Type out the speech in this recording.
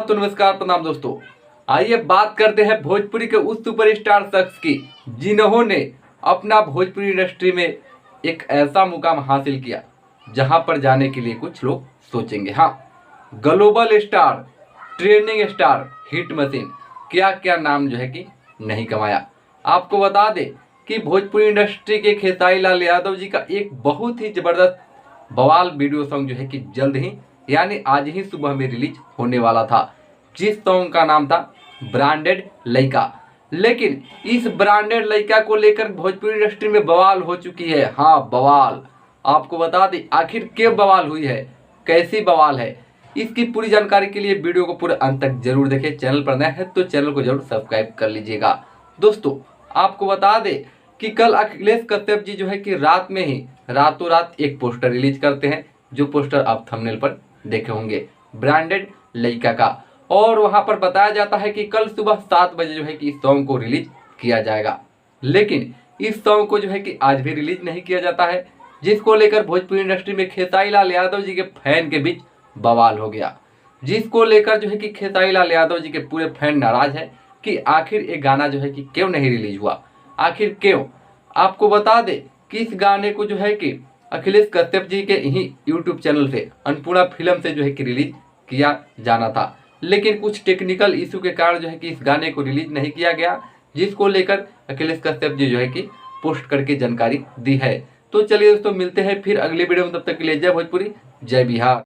तो नमस्कार प्रणाम दोस्तों। आइए बात करते हैं भोजपुरी के उस सुपरस्टार शख्स की जिन्होंने अपना भोजपुरी इंडस्ट्री में एक ऐसा मुकाम हासिल किया जहां पर जाने के लिए कुछ लोग सोचेंगे। हाँ, global star, trending star, hit machine, क्या क्या नाम जो है कि नहीं कमाया। आपको बता दें कि भोजपुरी इंडस्ट्री के खेसारी लाल यादव जी का एक बहुत ही जबरदस्त बवाल वीडियो सॉन्ग जो है कि जल्द ही यानी आज ही सुबह में रिलीज होने वाला था, जिस सॉन्ग का नाम था ब्रांडेड लइका। लेकिन इस ब्रांडेड लइका को लेकर भोजपुरी इंडस्ट्री में बवाल हो चुकी है। हाँ, बवाल। आपको बता दें आखिर क्यों बवाल हुई है, कैसी बवाल है, इसकी पूरी जानकारी के लिए वीडियो को पूरे अंत तक जरूर देखें। चैनल पर नया है तो चैनल को जरूर सब्सक्राइब कर लीजिएगा। दोस्तों, आपको बता दें कि कल अखिलेश कश्यप जी जो है कि रात में ही रातों रात एक पोस्टर रिलीज करते हैं, जो पोस्टर आप थंबनेल पर देखे होंगे, ब्रांडेड लइका का। और वहां पर बताया जाता है कि कल सुबह 7 बजे जो है कि इस सॉन्ग को रिलीज किया जाएगा। लेकिन इस सॉन्ग को जो है कि आज भी रिलीज नहीं किया जाता है, जिसको लेकर भोजपुरी इंडस्ट्री में खेसारी लाल यादव जी के फैन के बीच बवाल हो गया। जिसको लेकर जो है कि खेसारी लाल यादव जी के पूरे फैन नाराज है कि आखिर ये गाना जो है कि क्यों नहीं रिलीज हुआ, आखिर क्यों। आपको बता दे कि इस गाने को जो है कि अखिलेश कश्यप जी के ही यूट्यूब चैनल से अन्नपूर्णा फिल्म से जो है कि रिलीज किया जाना था, लेकिन कुछ टेक्निकल इशू के कारण जो है कि इस गाने को रिलीज नहीं किया गया, जिसको लेकर अखिलेश कश्यप जी जो है कि पोस्ट करके जानकारी दी है। तो चलिए दोस्तों, मिलते हैं फिर अगले वीडियो में। तब तक के लिए जय भोजपुरी, जय बिहार।